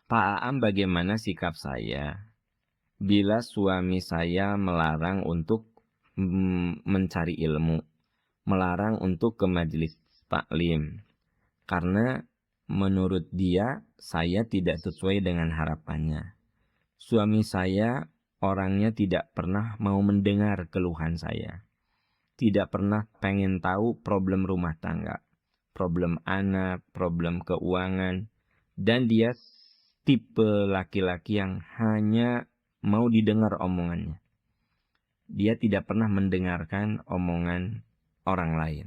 Pak Aam, bagaimana sikap saya bila suami saya melarang untuk mencari ilmu, melarang untuk ke majelis taklim, karena menurut dia saya tidak sesuai dengan harapannya. Suami saya orangnya tidak pernah mau mendengar keluhan saya, tidak pernah pengen tahu problem rumah tangga, problem anak, problem keuangan, dan dia tipe laki-laki yang hanya mau didengar omongannya. Dia tidak pernah mendengarkan omongan orang lain.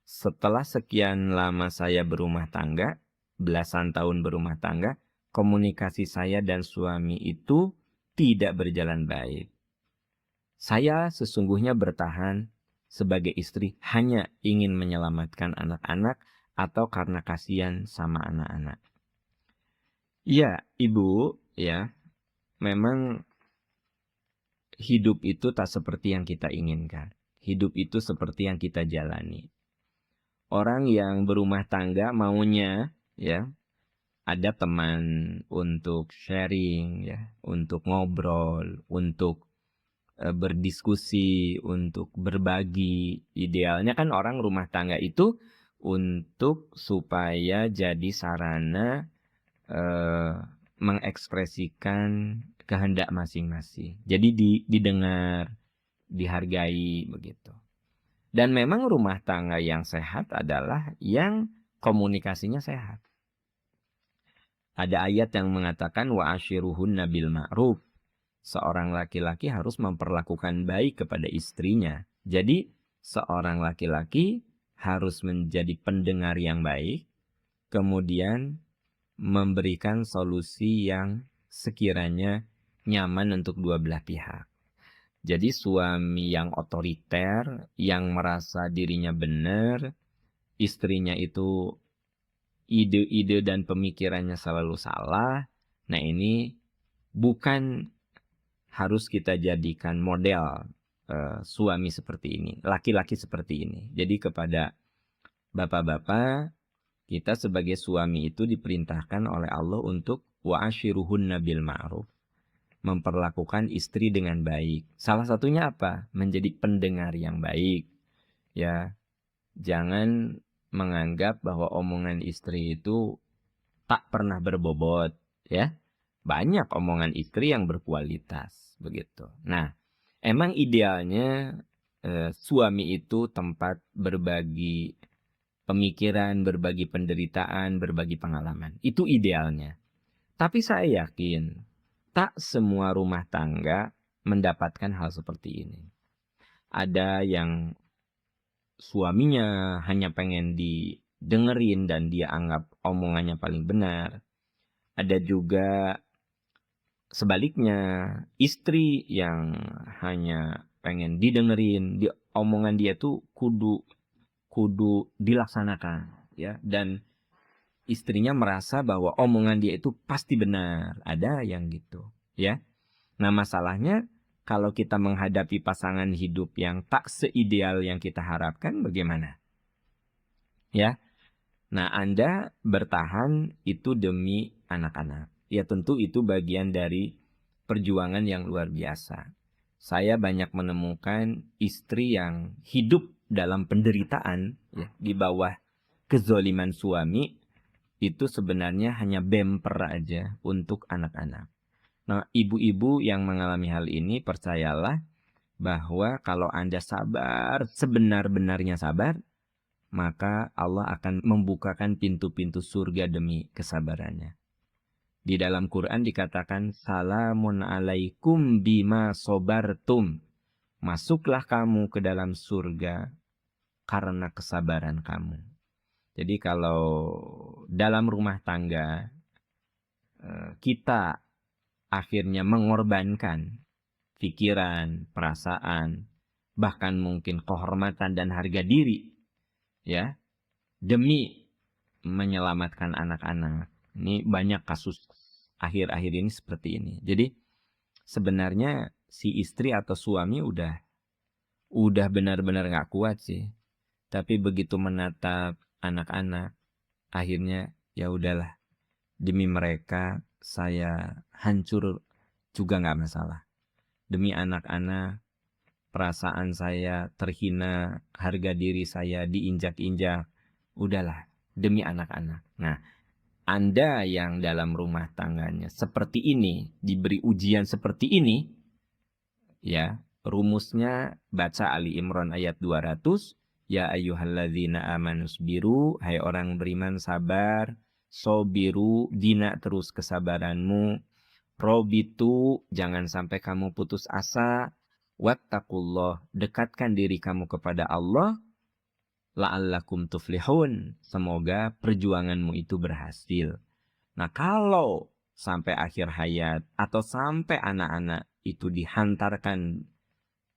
Setelah sekian lama saya berumah tangga, belasan tahun berumah tangga, komunikasi saya dan suami itu tidak berjalan baik. Saya sesungguhnya bertahan sebagai istri hanya ingin menyelamatkan anak-anak atau karena kasihan sama anak-anak. Ya, Ibu, ya, memang hidup itu tak seperti yang kita inginkan. Hidup itu seperti yang kita jalani. Orang yang berumah tangga maunya, ya, ada teman untuk sharing, ya, untuk ngobrol, untuk berdiskusi, untuk berbagi. Idealnya kan orang rumah tangga itu untuk supaya jadi sarana eh, mengekspresikan kehendak masing-masing. Jadi didengar, dihargai begitu. Dan memang rumah tangga yang sehat adalah yang komunikasinya sehat. Ada ayat yang mengatakan wa ashiruhunna bil ma'ruf. Seorang laki-laki harus memperlakukan baik kepada istrinya. Jadi seorang laki-laki harus menjadi pendengar yang baik, kemudian memberikan solusi yang sekiranya nyaman untuk dua belah pihak. Jadi suami yang otoriter, yang merasa dirinya benar, istrinya itu ide-ide dan pemikirannya selalu salah. Nah, ini bukan harus kita jadikan model suami seperti ini, laki-laki seperti ini. Jadi kepada bapak-bapak, kita sebagai suami itu diperintahkan oleh Allah untuk wa'ashiruhunna bil ma'ruf, memperlakukan istri dengan baik. Salah satunya apa? Menjadi pendengar yang baik. Ya, jangan menganggap bahwa omongan istri itu tak pernah berbobot, ya. Banyak omongan istri yang berkualitas, begitu. Nah, emang idealnya suami itu tempat berbagi pemikiran, berbagi penderitaan, berbagi pengalaman. Itu idealnya. Tapi saya yakin tak semua rumah tangga mendapatkan hal seperti ini. Ada yang suaminya hanya pengen didengerin dan dia anggap omongannya paling benar. Ada juga sebaliknya, istri yang hanya pengen didengerin, omongan dia tuh kudu kudu dilaksanakan, ya. Dan istrinya merasa bahwa omongan dia itu pasti benar. Ada yang gitu, ya. Nah, masalahnya kalau kita menghadapi pasangan hidup yang tak seideal yang kita harapkan, bagaimana? Ya. Nah, Anda bertahan itu demi anak-anak. Ya, tentu itu bagian dari perjuangan yang luar biasa. Saya banyak menemukan istri yang hidup dalam penderitaan, ya, di bawah kezoliman suami, itu sebenarnya hanya bemper aja untuk anak-anak. Nah, ibu-ibu yang mengalami hal ini, percayalah bahwa kalau Anda sabar, sebenar-benarnya sabar, maka Allah akan membukakan pintu-pintu surga demi kesabarannya. Di dalam Quran dikatakan, Salamun alaikum bima sobartum. Masuklah kamu ke dalam surga karena kesabaran kamu. Jadi kalau dalam rumah tangga kita akhirnya mengorbankan pikiran, perasaan, bahkan mungkin kehormatan dan harga diri, ya, demi menyelamatkan anak-anak. Ini banyak kasus akhir-akhir ini seperti ini. Jadi sebenarnya si istri atau suami udah benar-benar nggak kuat sih. Tapi begitu menatap anak-anak, akhirnya ya udahlah, Demi mereka saya hancur juga nggak masalah. Demi anak-anak, perasaan saya terhina, harga diri saya diinjak-injak. Udahlah, demi anak-anak. Nah, Anda yang dalam rumah tangganya seperti ini, diberi ujian seperti ini, ya, rumusnya baca Ali Imran ayat 200, ya ayyuhalladzina amanusbiru, hai orang beriman sabar, sobiru, dina terus kesabaranmu, robitu, jangan sampai kamu putus asa, wattaqullah, dekatkan diri kamu kepada Allah, la'allakum tuflihun, semoga perjuanganmu itu berhasil. Nah, kalau sampai akhir hayat atau sampai anak-anak itu dihantarkan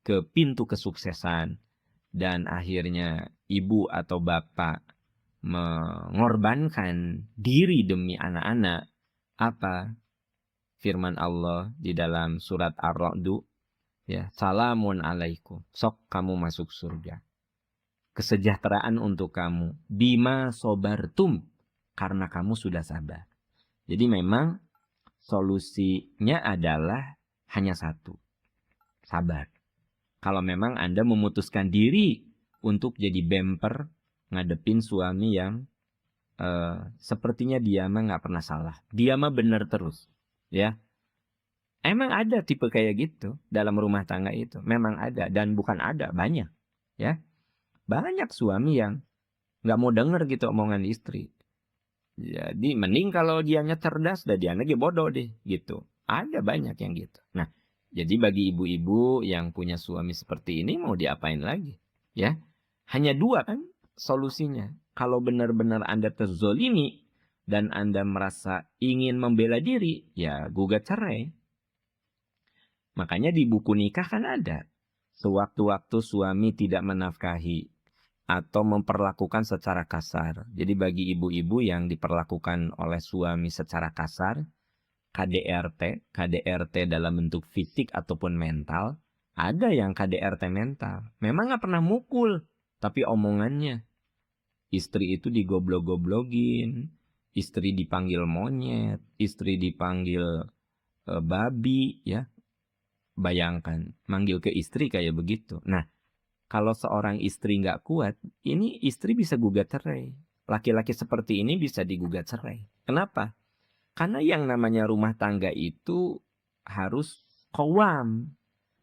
ke pintu kesuksesan dan akhirnya ibu atau bapak mengorbankan diri demi anak-anak, apa firman Allah di dalam surat Ar-Ra'd, ya, salamun alaikum, sok kamu masuk surga, kesejahteraan untuk kamu, bima sobartum, karena kamu sudah sabar. Jadi memang solusinya adalah hanya satu, sabar. Kalau memang Anda memutuskan diri untuk jadi bemper ngadepin suami yang sepertinya dia mah nggak pernah salah, dia mah benar terus, ya. Emang ada tipe kayak gitu dalam rumah tangga itu, memang ada, dan bukan ada, banyak, ya. Banyak suami yang nggak mau denger gitu omongan istri. Jadi mending kalau dianya cerdas dan dia lagi bodoh deh gitu. Ada banyak yang gitu. Nah, jadi bagi ibu-ibu yang punya suami seperti ini mau diapain lagi? Ya, hanya dua kan solusinya. Kalau benar-benar Anda terzolimi dan Anda merasa ingin membela diri, ya gugat cerai. Makanya di buku nikah kan ada. Sewaktu-waktu suami tidak menafkahi atau memperlakukan secara kasar. Jadi bagi ibu-ibu yang diperlakukan oleh suami secara kasar, KDRT dalam bentuk fisik ataupun mental, ada yang KDRT mental. Memang nggak pernah mukul, tapi omongannya. Istri itu digoblok-goblogin, istri dipanggil monyet, istri dipanggil babi, ya. Bayangkan, manggil ke istri kayak begitu. Nah, kalau seorang istri nggak kuat, ini istri bisa gugat cerai. Laki-laki seperti ini bisa digugat cerai. Kenapa? Karena yang namanya rumah tangga itu harus qawwam.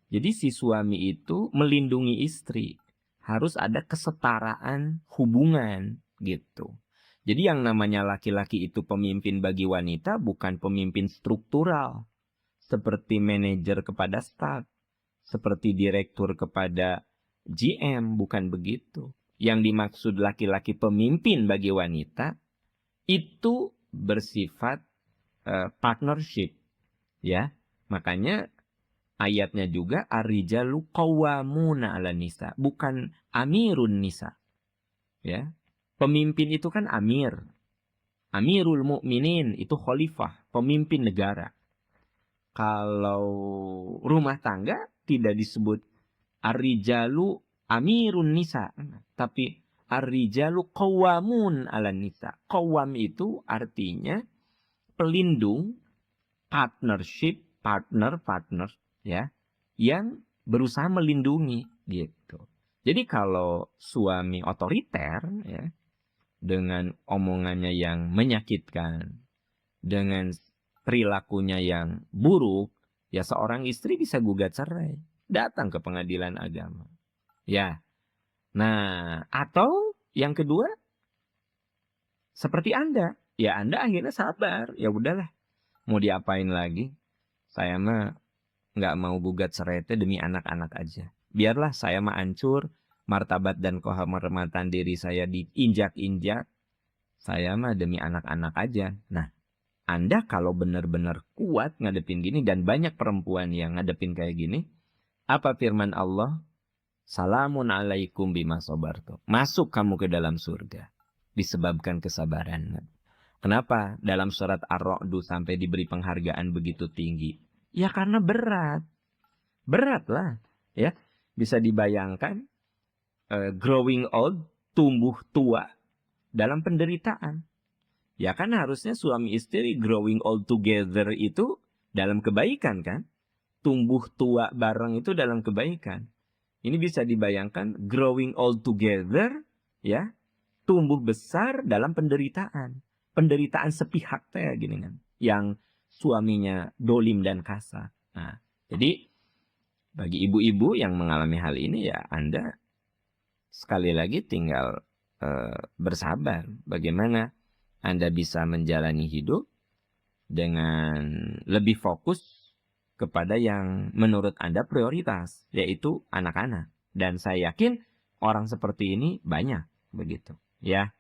Jadi si suami itu melindungi istri. Harus ada kesetaraan hubungan gitu. Jadi yang namanya laki-laki itu pemimpin bagi wanita bukan pemimpin struktural. Seperti manajer kepada staf. Seperti direktur kepada GM, bukan begitu. Yang dimaksud laki-laki pemimpin bagi wanita itu bersifat partnership, ya. Makanya ayatnya juga ar-rijalu qawwamuna 'alan nisa, bukan amirun nisa. Ya. Pemimpin itu kan amir. Amirul mukminin itu khalifah, pemimpin negara. Kalau rumah tangga tidak disebut ar-rijalu amirun nisa, tapi ar-rijalu qawwamun 'alan nisa. Qawwam itu artinya pelindung, partnership, partner, ya, yang berusaha melindungi gitu. Jadi kalau suami otoriter, ya, dengan omongannya yang menyakitkan, dengan perilakunya yang buruk, ya seorang istri bisa gugat cerai, datang ke pengadilan agama. Ya. Nah, atau yang kedua seperti Anda, ya Anda akhirnya sabar, ya udahlah, mau diapain lagi? Saya mah nggak mau gugat cerai demi anak-anak aja. Biarlah saya mah hancur, martabat dan kehormatan diri saya diinjak-injak. Saya mah demi anak-anak aja. Nah, Anda kalau benar-benar kuat ngadepin gini, dan banyak perempuan yang ngadepin kayak gini, apa firman Allah? Salamun alaikum bima sabartum. Masuk kamu ke dalam surga disebabkan kesabaran. Kenapa dalam surat Ar-Ra'd sampai diberi penghargaan begitu tinggi? Ya karena berat. Berat lah, ya. Bisa dibayangkan growing old, tumbuh tua dalam penderitaan. Ya kan harusnya suami istri growing old together itu dalam kebaikan kan? Tumbuh tua bareng itu dalam kebaikan. Ini bisa dibayangkan growing old together, ya, tumbuh besar dalam penderitaan. Penderitaan sepihak kayak gini kan. Yang suaminya dolim dan kasar. Nah, jadi bagi ibu-ibu yang mengalami hal ini ya Anda sekali lagi tinggal bersabar. Bagaimana Anda bisa menjalani hidup dengan lebih fokus kepada yang menurut Anda prioritas, yaitu anak-anak. Dan saya yakin orang seperti ini banyak begitu, ya.